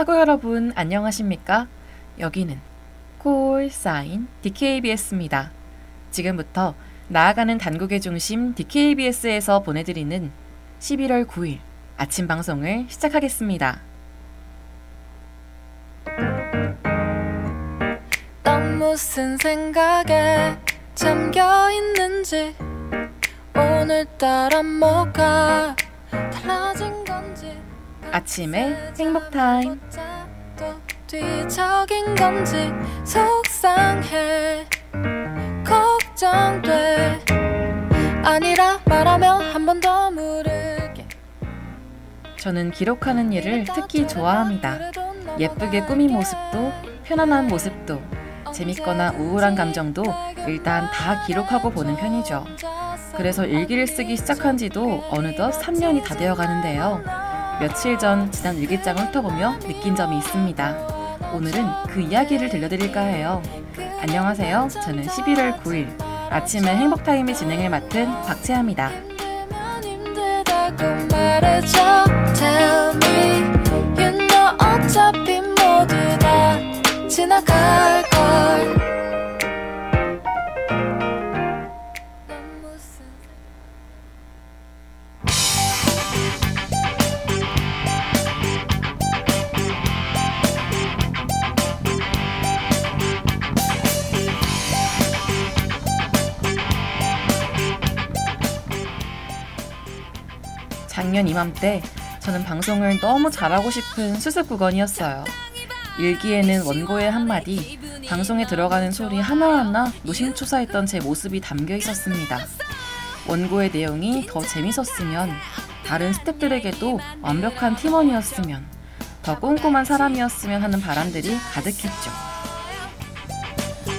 학우 여러분 안녕하십니까? 여기는 콜사인 DKBS입니다. 지금부터 나아가는 단국의 중심 DKBS에서 보내드리는 11월 9일 아침 방송을 시작하겠습니다. 넌 무슨 생각에 잠겨있는지 오늘따라 뭐가 달라진 건지 아침의 행복타임. 뒤척인 건지 속상해 걱정돼 아니라 말하면 한 번 더 물을게. 저는 기록하는 일을 특히 좋아합니다. 예쁘게 꾸민 모습도 편안한 모습도 재밌거나 우울한 감정도 일단 다 기록하고 보는 편이죠. 그래서 일기를 쓰기 시작한 지도 어느덧 3년이 다 되어 가는데요. 며칠 전 지난 일기장을 훑어보며 느낀 점이 있습니다. 오늘은 그 이야기를 들려드릴까 해요. 안녕하세요. 저는 11월 9일 아침의 행복타임의 진행을 맡은 박채아입니다. 어차피 모두 다 지나갈걸. 작년 이맘때 저는 방송을 너무 잘하고 싶은 수습국원이었어요. 일기에는 원고의 한마디, 방송에 들어가는 소리 하나하나 노심초사했던 제 모습이 담겨 있었습니다. 원고의 내용이 더 재밌었으면, 다른 스태프들에게도 완벽한 팀원이었으면, 더 꼼꼼한 사람이었으면 하는 바람들이 가득했죠.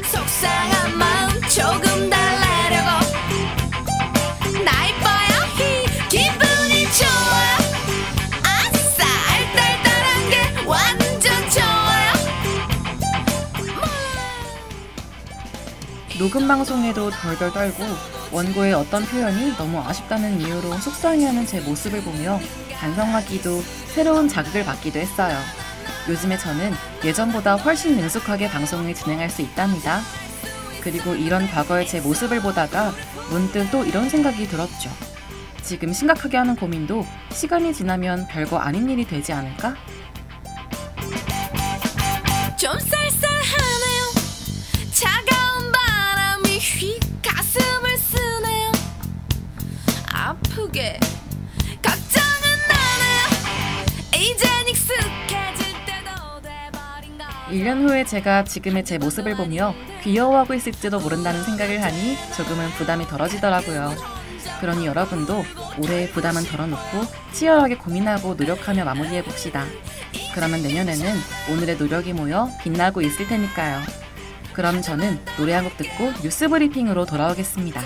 속상한 마음 조금 달래려고 나 이뻐요 기분이 좋아요 아싸 알딸딸한 게 완전 좋아요. 녹음 방송에도 덜덜 떨고 원고의 어떤 표현이 너무 아쉽다는 이유로 속상해하는 제 모습을 보며 반성하기도 새로운 자극을 받기도 했어요. 요즘에 저는 예전보다 훨씬 능숙하게 방송을 진행할 수 있답니다. 그리고 이런 과거의 제 모습을 보다가 문득 또 이런 생각이 들었죠. 지금 심각하게 하는 고민도 시간이 지나면 별거 아닌 일이 되지 않을까? 좀 쌀쌀하네요. 차가운 바람이 휙 가슴을 쓰네요. 아프게 걱정은 나네요. 이젠 익숙해질 때도 돼버린가. 1년 후에 제가 지금의 제 모습을 보며 귀여워하고 있을지도 모른다는 생각을 하니 조금은 부담이 덜어지더라고요. 그러니 여러분도 올해의 부담은 덜어놓고 치열하게 고민하고 노력하며 마무리해봅시다. 그러면 내년에는 오늘의 노력이 모여 빛나고 있을 테니까요. 그럼 저는 노래 한 곡 듣고 뉴스 브리핑으로 돌아오겠습니다.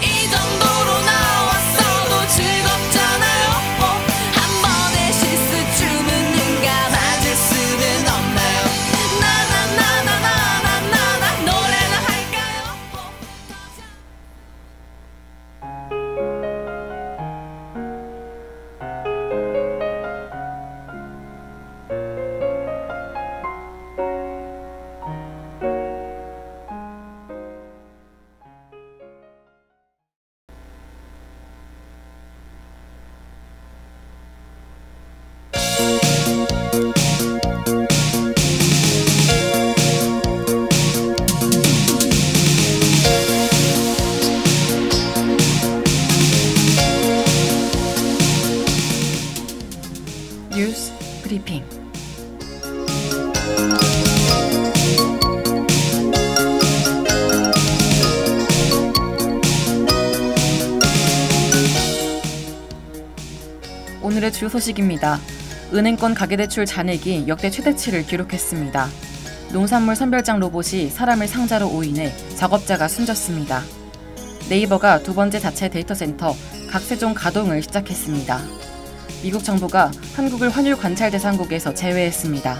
이 정도로 나왔어도 즐겁잖아요. 한 번의 실수쯤은 눈 감아줄 수는 없나요. 나나나나나나나나 노래나 할까요. 뉴스 브리핑. 오늘의 주요 소식입니다. 은행권 가계대출 잔액이 역대 최대치를 기록했습니다. 농산물 선별장 로봇이 사람을 상자로 오인해 작업자가 숨졌습니다. 네이버가 두 번째 자체 데이터 센터 각세종 가동을 시작했습니다. 미국 정부가 한국을 환율 관찰 대상국에서 제외했습니다.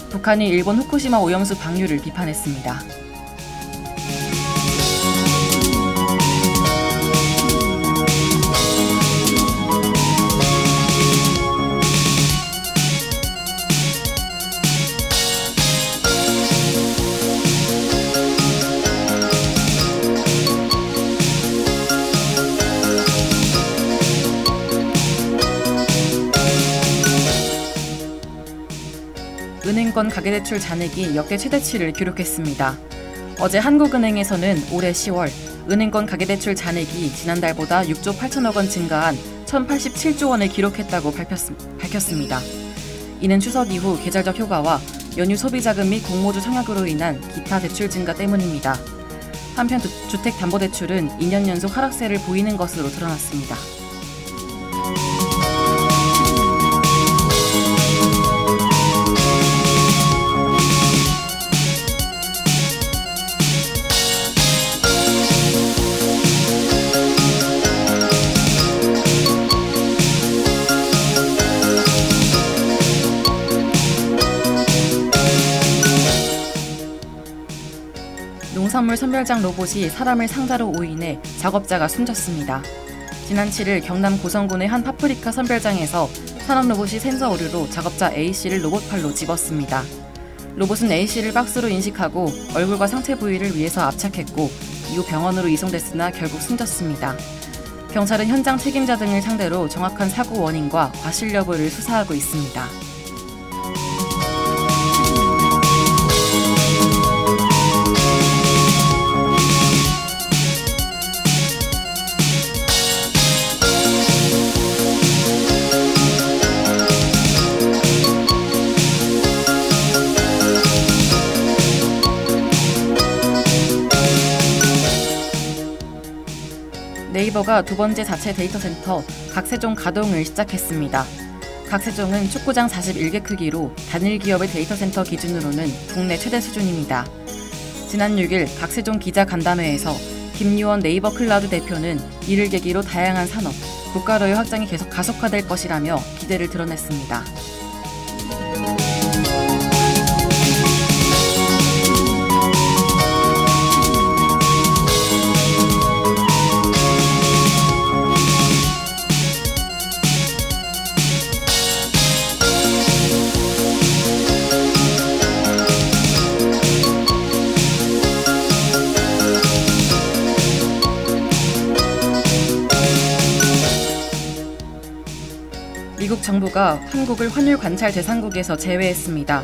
북한이 일본 후쿠시마 오염수 방류를 비판했습니다. 은행권 가계대출 잔액이 역대 최대치를 기록했습니다. 어제 한국은행에서는 올해 10월 은행권 가계대출 잔액이 지난달보다 6조 8천억 원 증가한 1,087조 원을 기록했다고 밝혔습니다. 이는 추석 이후 계절적 효과와 연휴 소비자금 및 공모주 청약으로 인한 기타 대출 증가 때문입니다. 한편 주택담보대출은 2년 연속 하락세를 보이는 것으로 드러났습니다. 농산물 선별장 로봇이 사람을 상자로 오인해 작업자가 숨졌습니다. 지난 7일 경남 고성군의 한 파프리카 선별장에서 산업 로봇이 센서 오류로 작업자 A씨를 로봇팔로 집었습니다. 로봇은 A씨를 박스로 인식하고 얼굴과 상체 부위를 위에서 압착했고 이후 병원으로 이송됐으나 결국 숨졌습니다. 경찰은 현장 책임자 등을 상대로 정확한 사고 원인과 과실 여부를 수사하고 있습니다. 네이버가 두 번째 자체 데이터 센터 각세종 가동을 시작했습니다. 각세종은 축구장 41개 크기로 단일 기업의 데이터 센터 기준으로는 국내 최대 수준입니다. 지난 6일 각세종 기자 간담회에서 김유원 네이버 클라우드 대표는 이를 계기로 다양한 산업, 국가로의 확장이 계속 가속화될 것이라며 기대를 드러냈습니다. 미국 정부가 한국을 환율 관찰 대상국에서 제외했습니다.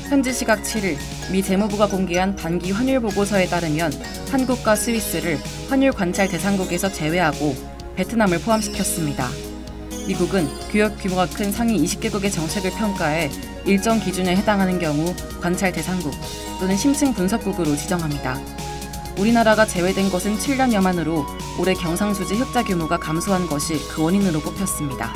현지 시각 7일 미 재무부가 공개한 단기 환율 보고서에 따르면 한국과 스위스를 환율 관찰 대상국에서 제외하고 베트남을 포함시켰습니다. 미국은 규역 규모가 큰 상위 20개국의 정책을 평가해 일정 기준에 해당하는 경우 관찰 대상국 또는 심층 분석국으로 지정합니다. 우리나라가 제외된 것은 7년여 만으로 올해 경상수지 흑자 규모가 감소한 것이 그 원인으로 꼽혔습니다.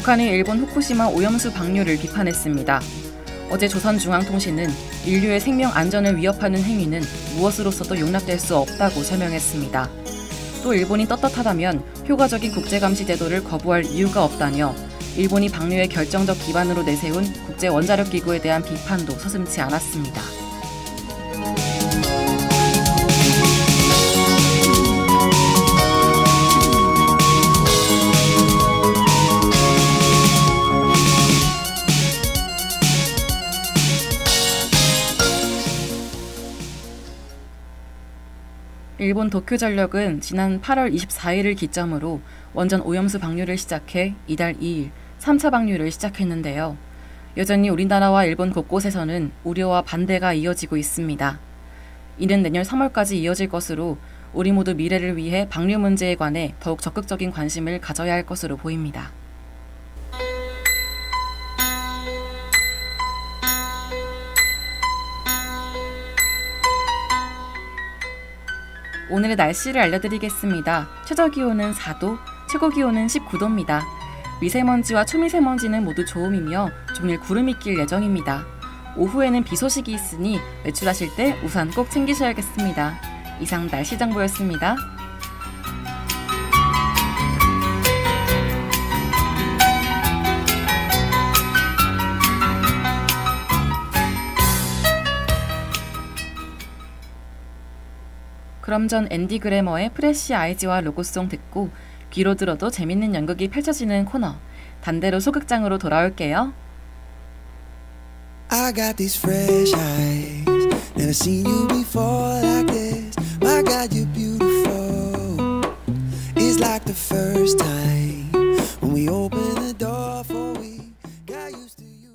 북한이 일본 후쿠시마 오염수 방류를 비판했습니다. 어제 조선중앙통신은 인류의 생명 안전을 위협하는 행위는 무엇으로서도 용납될 수 없다고 설명했습니다. 또 일본이 떳떳하다면 효과적인 국제감시 제도를 거부할 이유가 없다며 일본이 방류의 결정적 기반으로 내세운 국제원자력기구에 대한 비판도 서슴지 않았습니다. 일본 도쿄전력은 지난 8월 24일을 기점으로 원전 오염수 방류를 시작해 이달 2일 3차 방류를 시작했는데요. 여전히 우리나라와 일본 곳곳에서는 우려와 반대가 이어지고 있습니다. 이는 내년 3월까지 이어질 것으로 우리 모두 미래를 위해 방류 문제에 관해 더욱 적극적인 관심을 가져야 할 것으로 보입니다. 오늘의 날씨를 알려드리겠습니다. 최저기온은 4도, 최고기온은 19도입니다. 미세먼지와 초미세먼지는 모두 좋음이며 종일 구름이 낄 예정입니다. 오후에는 비 소식이 있으니 외출하실 때 우산 꼭 챙기셔야겠습니다. 이상 날씨 정보였습니다. 그럼 전 앤디 그래머의 프레쉬 아이즈와 로고송 듣고 귀로 들어도 재밌는 연극이 펼쳐지는 코너 단대로 소극장으로 돌아올게요. I got these fresh eyes. Never seen you before like this. My God, you're beautiful. It's like the first time when we opened the door for we got used to you.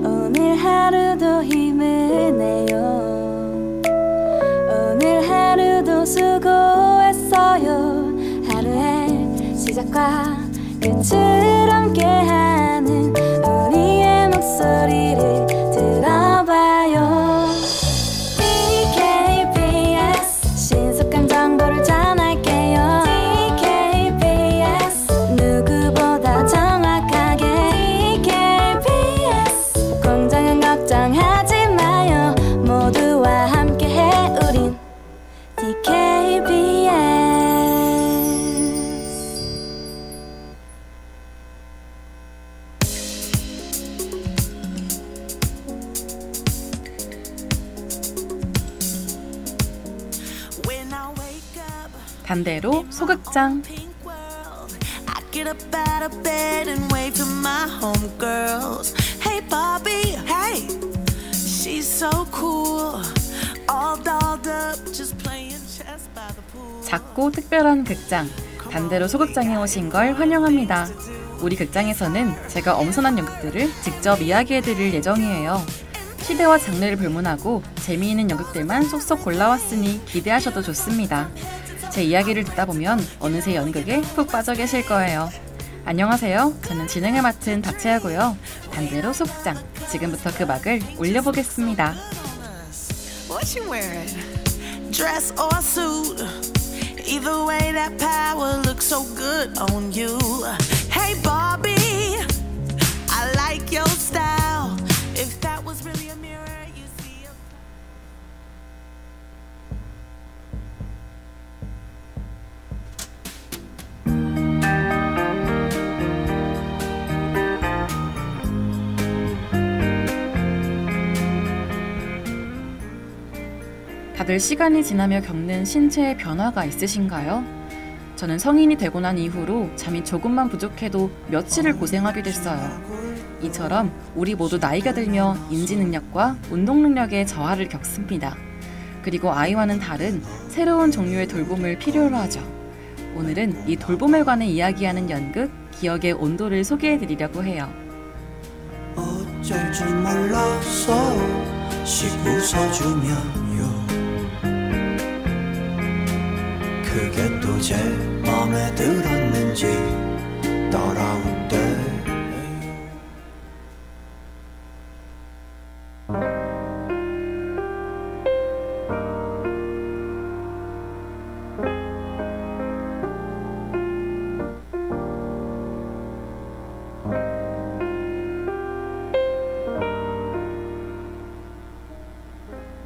오늘 하루도 힘을 내요. 오늘 하루도 수고했어요. 하루의 시작과 끝을 함께하는 우리의 목소리를 들어봐요. DKBS 신속한 정보를 전할게요. DKBS 누구보다 정확하게 DKBS 공정한 걱정하지 마요. 모두와 함께해 우린 DKBS. 단대로 소극장. I get up out of bed and wave to my homegirls. Hey Bobby, hey, she's so cool. All dolled up, just playing chess by the pool. 작고 특별한 극장, 단대로 소극장에 오신 걸 환영합니다. 우리 극장에서는 제가 엄선한 연극들을 직접 이야기해드릴 예정이에요. 시대와 장르를 불문하고 재미있는 연극들만 쏙쏙 골라왔으니 기대하셔도 좋습니다. 제 이야기를 듣다 보면 어느새 연극에 푹 빠져 계실 거예요. 안녕하세요. 저는 진행을 맡은 박채아고요. 단대로 소극장, 지금부터 그 막을 올려보겠습니다. What you wearing? Dress or suit? Either way that power looks so good on you. Hey Barbie, I like your style. If that was really a mirror, you see a... 다들 시간이 지나며 겪는 신체의 변화가 있으신가요? 저는 성인이 되고 난 이후로 잠이 조금만 부족해도 며칠을 고생하게 됐어요. 이처럼 우리 모두 나이가 들며 인지 능력과 운동 능력의 저하를 겪습니다. 그리고 아이와는 다른 새로운 종류의 돌봄을 필요로 하죠. 오늘은 이 돌봄에 관해 이야기하는 연극 기억의 온도를 소개해드리려고 해요. 어쩔 줄 몰라서 씩 웃어주면요. 그게 또 제 맘에 들었는지 따라올 때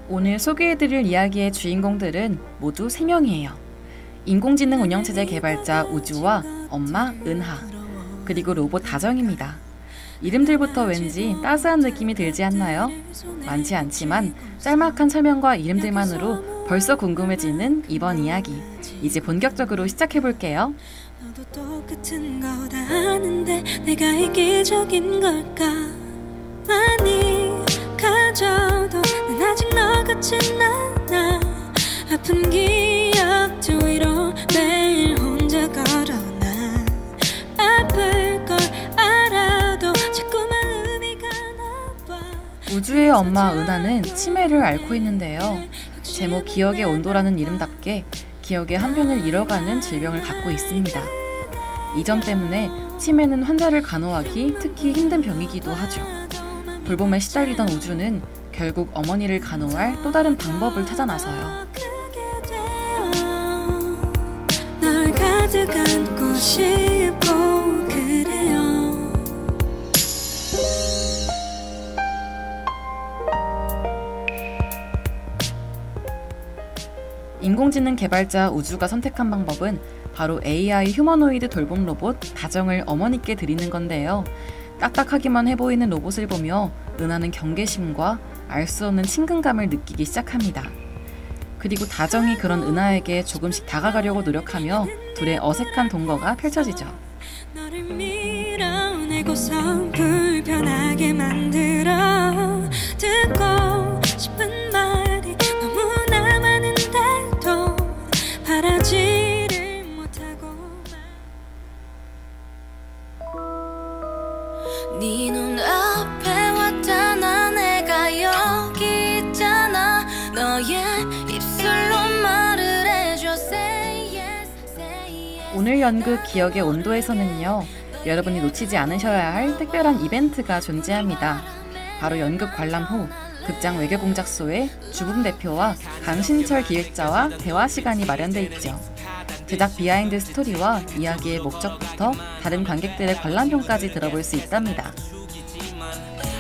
오늘 소개해드릴 이야기의 주인공들은 모두 3명이에요. 인공지능 운영체제 개발자 우주와 엄마 은하, 그리고 로봇 다정입니다. 이름들부터 왠지 따스한 느낌이 들지 않나요? 많지 않지만 짤막한 설명과 이름들만으로 벌써 궁금해지는 이번 이야기. 이제 본격적으로 시작해볼게요. 너도 똑같은 거다 아는데 내가 이기적인 걸까? 많이 가져도 난 아직 너 같진 않아. 아픈 기억도 위로 매일 혼자 걸어나. 아플 걸 알아도 자꾸만 의미가 나빠. 우주의 엄마 은하는 치매를 앓고 있는데요. 제목 기억의 온도라는 이름답게 기억의 한 편을 잃어가는 질병을 갖고 있습니다. 이 점 때문에 치매는 환자를 간호하기 특히 힘든 병이기도 하죠. 돌봄에 시달리던 우주는 결국 어머니를 간호할 또 다른 방법을 찾아 나서요. 널 가득 안고 싶고 그래요. 인공지능 개발자 우주가 선택한 방법은 바로 AI 휴머노이드 돌봄 로봇 다정을 어머니께 드리는 건데요. 딱딱하기만 해 보이는 로봇을 보며 은하는 경계심과 알 수 없는 친근감을 느끼기 시작합니다. 그리고 다정이 그런 은하에게 조금씩 다가가려고 노력하며 둘의 어색한 동거가 펼쳐지죠. 너를 밀어내고서 불편하게 만들어 듣고 싶은 말이 너무나 많은데도 바라지를 못하고 네 눈앞에 왔잖아 내가 여기 있잖아 너의 입술로 말을 해줘 Say yes, say yes. 오늘 연극 기억의 온도에서는요, 여러분이 놓치지 않으셔야 할 특별한 이벤트가 존재합니다. 바로 연극 관람 후 극장 외교공작소의 주분 대표와 강신철 기획자와 대화 시간이 마련돼 있죠. 제작 비하인드 스토리와 이야기의 목적부터 다른 관객들의 관람평까지 들어볼 수 있답니다.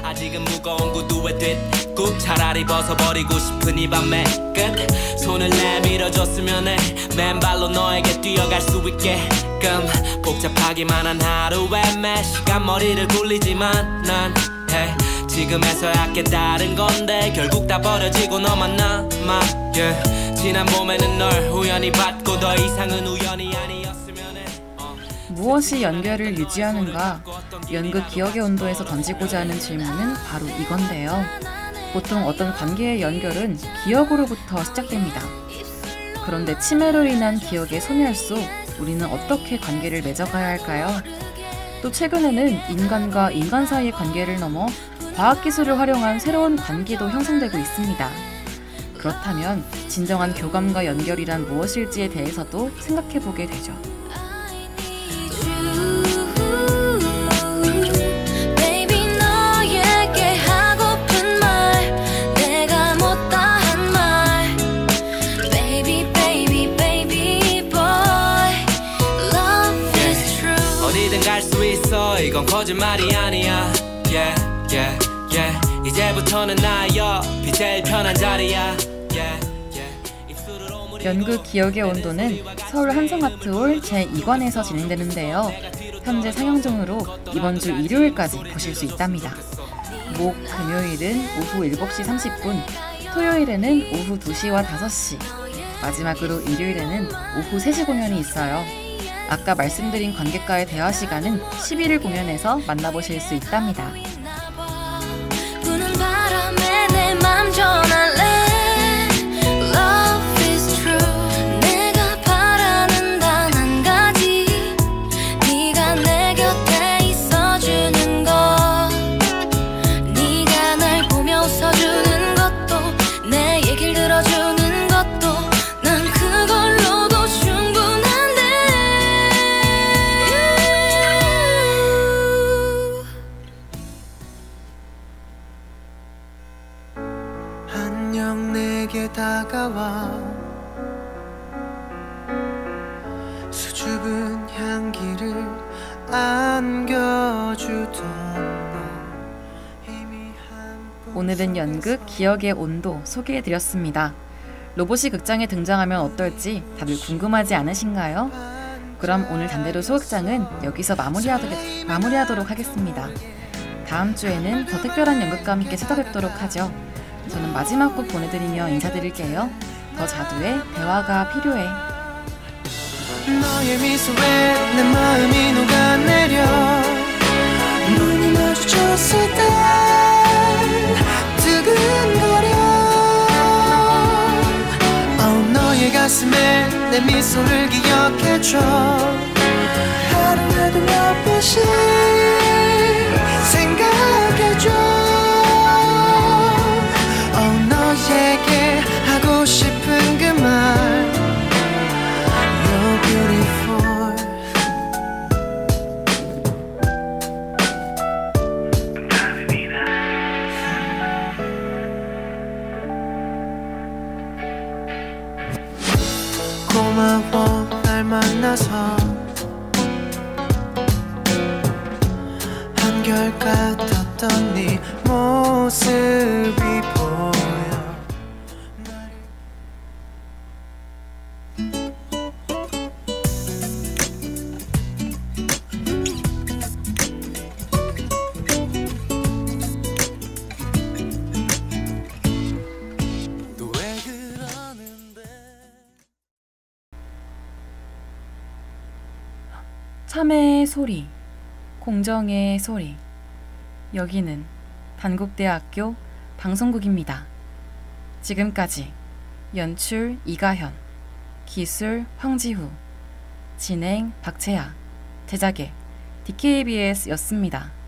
아직은 무거운 구두에 뒷굽 차라리 벗어버리고 싶은 이 밤의 끝 손을 내밀어줬으면 해 맨발로 너에게 뛰어갈 수 있게끔 복잡하기만 한 하루에 매 시간 머리를 굴리지만 난 hey, 지금에서야 깨달은 건데 결국 다 버려지고 너만 남아 yeah. 지난 봄에는 널 우연히 봤고 더 이상은 우연이 아니었으면 해 무엇이 연결을 유지하는가? 연극 기억의 온도에서 던지고자 하는 질문은 바로 이건데요. 보통 어떤 관계의 연결은 기억으로부터 시작됩니다. 그런데 치매로 인한 기억의 소멸 속 우리는 어떻게 관계를 맺어가야 할까요? 또 최근에는 인간과 인간 사이의 관계를 넘어 과학기술을 활용한 새로운 관계도 형성되고 있습니다. 그렇다면 진정한 교감과 연결이란 무엇일지에 대해서도 생각해보게 되죠. 이건 거짓말이 아니야 yeah, yeah, yeah. 이제부터는 나의 옆이 제일 편한 자리야 yeah, yeah. 연극 기억의 온도는 서울 한성아트홀 제2관에서 진행되는데요. 현재 상영 중으로 이번 주 일요일까지 보실 수 있답니다. 목, 금요일은 오후 7시 30분, 토요일에는 오후 2시와 5시, 마지막으로 일요일에는 오후 3시 공연이 있어요. 아까 말씀드린 관객과의 대화 시간은 11일 공연에서 만나보실 수 있답니다. 부는 바람에 내 맘 전할래 Love is true 내가 바라는 단 한 가지 네가 내 곁에 있어주는 것 네가 날 보며 웃어주는 것도 내 얘길 들어주는 것도 난 그걸로도 충분한데 안녕 내게 다가와 수줍은 향기를 안겨주던 너 희미한 오늘은 연극 기억의 온도 소개해드렸습니다. 로봇이 극장에 등장하면 어떨지 다들 궁금하지 않으신가요? 그럼 오늘 단대로 소극장은 여기서 마무리하도록 하겠습니다. 다음 주에는 더 특별한 연극과 함께 찾아뵙도록 하죠. 저는 마지막 곡 보내드리며 인사드릴게요. 더 자두의 대화가 필요해. 너의 미소에 내 마음이 녹아내려 눈이 마주쳤을 때 두근거려 너의 가슴에 내 미소를 기억해줘 하루에도 몇 번씩 생각해줘 너에게 하고 싶은 그 말 You're beautiful 고마워 날 만나서 한결같았던 네 모습이 보여 또 왜 그러는데 참회의 소리, 공정의 소리. 여기는 단국대학교 방송국입니다. 지금까지 연출 이가현, 기술 황지후, 진행 박채아, 제작의 DKBS였습니다.